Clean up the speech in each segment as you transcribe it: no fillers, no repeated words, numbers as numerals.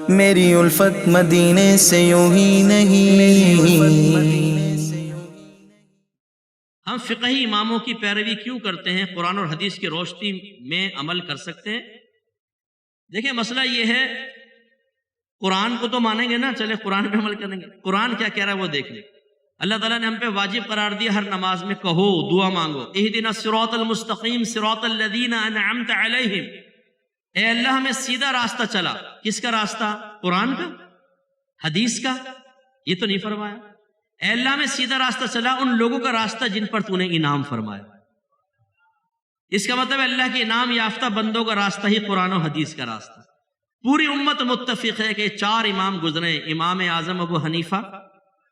میری الفت مدینے سے یوں ہی نہیں۔ ہم فقہی اماموں کی پیروی کیوں کرتے ہیں؟ قرآن اور حدیث کی روشنی میں عمل کر سکتے ہیں؟ دیکھیں مسئلہ یہ ہے، قرآن کو تو مانیں گے نا، چلے قرآن پہ عمل کریں گے، قرآن کیا کہہ رہا ہے وہ دیکھ لیں۔ اللہ تعالیٰ نے ہم پہ واجب قرار دیا ہر نماز میں کہو، دعا مانگو، اہدنا الصراط المستقیم صراط الذین انعمت علیہم، اے اللہ ہمیں سیدھا راستہ چلا۔ کس کا راستہ؟ قرآن کا، حدیث کا؟ یہ تو نہیں فرمایا۔ اے اللہ ہمیں سیدھا راستہ چلا ان لوگوں کا راستہ جن پر تو نے انعام فرمایا۔ اس کا مطلب اللہ کے انعام یافتہ بندوں کا راستہ ہی قرآن و حدیث کا راستہ۔ پوری امت متفق ہے کہ 4 امام گزرے، امام اعظم ابو حنیفہ،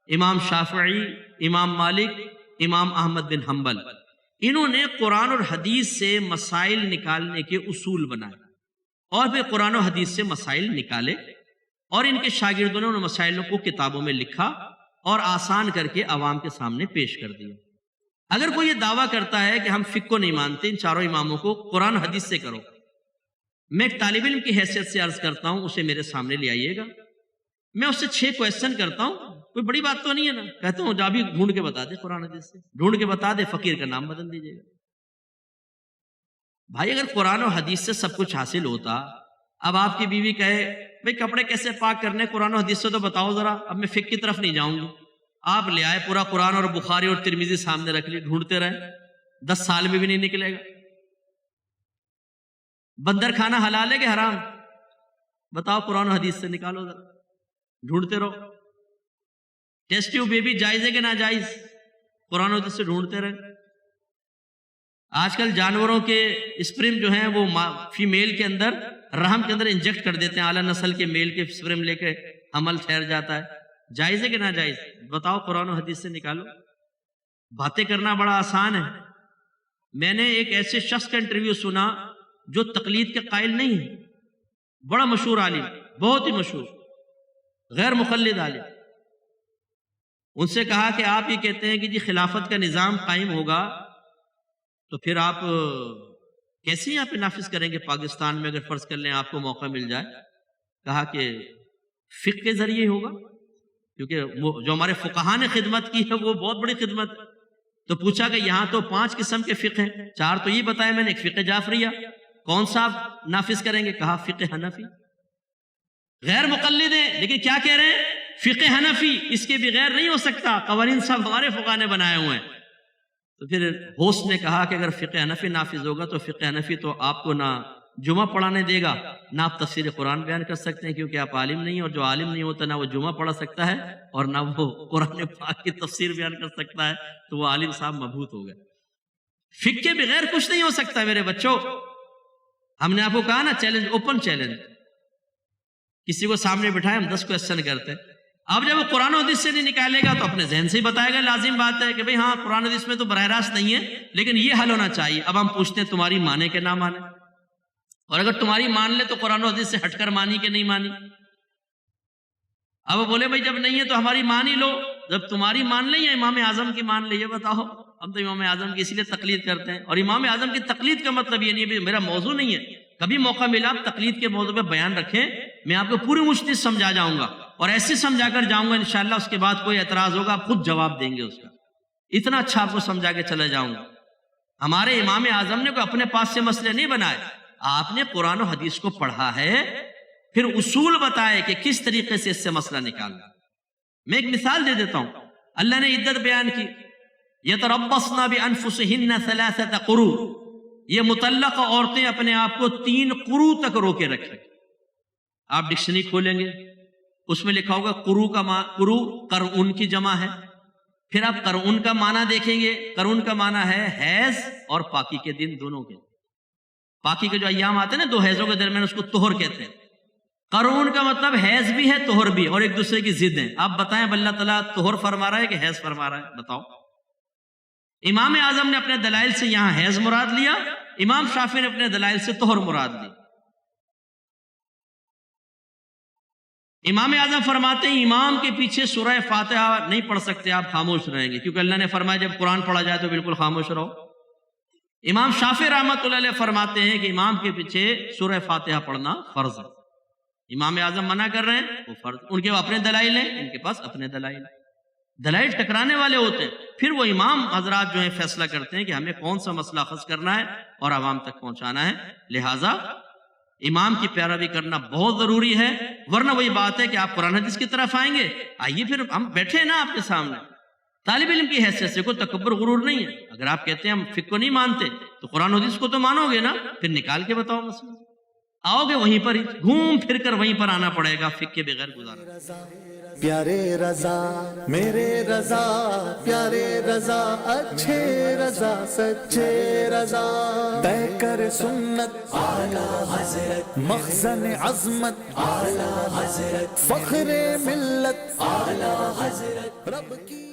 امام شافعی، امام مالک، امام احمد بن حنبل، انہوں نے قرآن اور حدیث سے مسائل نکالنے کے اصول بنائے اور پھر قرآن و حدیث سے مسائل نکالے، اور ان کے شاگردوں نے ان مسائلوں کو کتابوں میں لکھا اور آسان کر کے عوام کے سامنے پیش کر دیا۔ اگر کوئی یہ دعویٰ کرتا ہے کہ ہم فقہ کو نہیں مانتے، ان 4 اماموں کو قرآن حدیث سے کرو، میں ایک طالب علم کی حیثیت سے عرض کرتا ہوں، اسے میرے سامنے لے آئیے گا، میں اس سے 6 کویسچن کرتا ہوں، کوئی بڑی بات تو نہیں ہے نا، کہتا ہوں جا بھی ڈھونڈ کے بتا دے، قرآن حدیث سے ڈھونڈ کے بتا دے، فقیر کا نام بدل دیجیے گا۔ بھائی اگر قرآن و حدیث سے سب کچھ حاصل ہوتا، اب آپ کی بیوی کہے بھئی کپڑے کیسے پاک کرنے، قرآن و حدیث سے تو بتاؤ ذرا، اب میں فقہ کی طرف نہیں جاؤں گی، آپ لے آئے پورا قرآن اور بخاری اور ترمذی سامنے رکھ لیے، ڈھونڈتے رہے، 10 سال میں بھی نہیں نکلے گا۔ بندر کھانا حلال ہے کہ حرام؟ بتاؤ قرآن و حدیث سے نکالو ذرا، ڈھونڈتے رہو۔ ٹیسٹ ٹیوب بیبی جائز ہے کہ ناجائز؟ قرآن و حدیث سے ڈھونڈتے رہے۔ آج کل جانوروں کے اسپرم جو ہیں وہ فیمیل کے اندر، رحم کے اندر انجیکٹ کر دیتے ہیں، اعلیٰ نسل کے میل کے اسپرم لے کے حمل ٹھہر جاتا ہے، جائز ہے کہ ناجائز؟ بتاؤ قرآن و حدیث سے نکالو۔ باتیں کرنا بڑا آسان ہے۔ میں نے ایک ایسے شخص کا انٹرویو سنا جو تقلید کے قائل نہیں ہے، بڑا مشہور عالم، بہت ہی مشہور، غیر مقلد عالم۔ ان سے کہا کہ آپ یہ کہتے ہیں کہ جی خلافت کا نظام قائم ہوگا تو پھر آپ کیسے یہاں پہ نافذ کریں گے پاکستان میں، اگر فرض کر لیں آپ کو موقع مل جائے؟ کہا کہ فقہ کے ذریعے ہوگا، کیونکہ جو ہمارے فقہاء نے خدمت کی ہے وہ بہت بڑی خدمت ہے۔ تو پوچھا کہ یہاں تو 5 قسم کے فقہ ہیں، 4 تو یہ بتائے میں نے، ایک فقہ جعفریہ، کون سا آپ نافذ کریں گے؟ کہا فقہ حنفی۔ غیر مقلد ہیں لیکن کیا کہہ رہے ہیں؟ فقہ حنفی، اس کے بغیر نہیں ہو سکتا، قوانین سب ہمارے فقہاء نے بنائے ہوئے ہیں۔ تو پھر ہوسٹ نے کہا کہ اگر فقہ حنفی نافذ ہوگا تو فقہ حنفی تو آپ کو نہ جمعہ پڑھانے دے گا، نہ آپ تفسیر قرآن بیان کر سکتے ہیں، کیونکہ آپ عالم نہیں ہیں، اور جو عالم نہیں ہوتا نہ وہ جمعہ پڑھا سکتا ہے اور نہ وہ قرآن پاک کی تفسیر بیان کر سکتا ہے، تو وہ عالم صاحب مبہوت ہو گئے۔ فقہ کے بغیر کچھ نہیں ہو سکتا میرے بچوں۔ ہم نے آپ کو کہا نا چیلنج، اوپن چیلنج، کسی کو سامنے بٹھائے ہم 10 کویسچن کرتے ہیں۔ اب جب وہ قرآن و حدیث سے نہیں نکالے گا تو اپنے ذہن سے ہی بتائے گا، لازم بات ہے کہ بھئی ہاں قرآن و حدیث میں تو براہ راست نہیں ہے لیکن یہ حل ہونا چاہیے۔ اب ہم پوچھتے ہیں تمہاری مانے کہ نہ مانے، اور اگر تمہاری مان لے تو قرآن و حدیث سے ہٹ کر مانی کہ نہیں مانی؟ اب وہ بولے بھئی جب نہیں ہے تو ہماری مان ہی لو، جب تمہاری مان لیں یا امام اعظم کی مان لیں، یہ بتاؤ۔ ہم تو امام اعظم کی اسی لیے تقلید کرتے ہیں، اور امام اعظم کی تقلید کا مطلب یہ نہیں ہے میرا موضوع نہیں ہے، کبھی موقع ملا آپ تقلید کے موضوع پہ بیان رکھیں، میں آپ کو پوری مجتہد سمجھا جاؤں گا، اور ایسے سمجھا کر جاؤں گا انشاءاللہ اس کے بعد کوئی اعتراض ہوگا آپ خود جواب دیں گے اس کا، اتنا اچھا آپ کو سمجھا کے چلے جاؤں گا۔ ہمارے امام اعظم نے کوئی اپنے پاس سے مسئلے نہیں بنائے، آپ نے قرآن و حدیث کو پڑھا ہے، پھر اصول بتائے کہ کس طریقے سے اس سے مسئلہ نکالنا۔ میں ایک مثال دے دیتا ہوں، اللہ نے عدت بیان کی، یتربصن بانفسہن 3 قروء، یہ مطلقہ عورتیں اپنے آپ کو 3 قروء تک روکے رکھیں۔ آپ ڈکشنری کھولیں گے اس میں لکھا ہوگا قروء کا قروء قرؤن کی جمع ہے، پھر آپ قرؤن کا معنی دیکھیں گے، قرؤن کا معنی ہے حیض اور پاکی کے دن دونوں کے، پاکی کے جو ایام آتے ہیں نا 2 حیضوں کے درمیان اس کو طہر کہتے ہیں۔ قرؤن کا مطلب حیض بھی ہے طہر بھی، اور ایک دوسرے کی ضد ہیں۔ آپ بتائیں اب اللہ تعالیٰ طہر فرما رہا ہے کہ حیض فرما رہا ہے؟ بتاؤ۔ امام اعظم نے اپنے دلائل سے یہاں حیض مراد لیا، امام شافعی نے اپنے دلائل سے طہر مراد لی۔ امام اعظم فرماتے ہیں امام کے پیچھے سورہ فاتحہ نہیں پڑھ سکتے، آپ خاموش رہیں گے، کیونکہ اللہ نے فرمایا جب قرآن پڑھا جائے تو بالکل خاموش رہو۔ امام شافعی رحمۃ اللہ علیہ فرماتے ہیں کہ امام کے پیچھے سورہ فاتحہ پڑھنا فرض ہے۔ امام اعظم منع کر رہے ہیں وہ فرض، ان کے اپنے دلائل ہیں، ان کے پاس اپنے دلائل ہیں، دلائل ٹکرانے والے ہوتے ہیں، پھر وہ امام حضرات جو ہیں فیصلہ کرتے ہیں کہ ہمیں کون سا مسئلہ اخذ کرنا ہے اور عوام تک پہنچانا ہے. لہٰذا امام کی پیروی کرنا بہت ضروری ہے، ورنہ وہی بات ہے کہ آپ قرآن حدیث کی طرف آئیں گے. آئیے پھر ہم بیٹھے ہیں نا آپ کے سامنے، طالب علم کی حیثیت سے کوئی تکبر غرور نہیں ہے. اگر آپ کہتے ہیں ہم فقہ کو نہیں مانتے تو قرآن حدیث کو تو مانو گے نا، پھر نکال کے بتاؤ مسئلہ. آؤ گے وہیں پر ہی گھوم پھر کر وہیں پر آنا پڑے گا، فقہ کے بغیر گزارا. پیارے رضا میرے رضا، پیارے رضا اچھے رضا سچے رضا، طے کر سنت اعلی حضرت، مخزن عظمت اعلی حضرت، فخر ملت اعلی حضرت، رب کی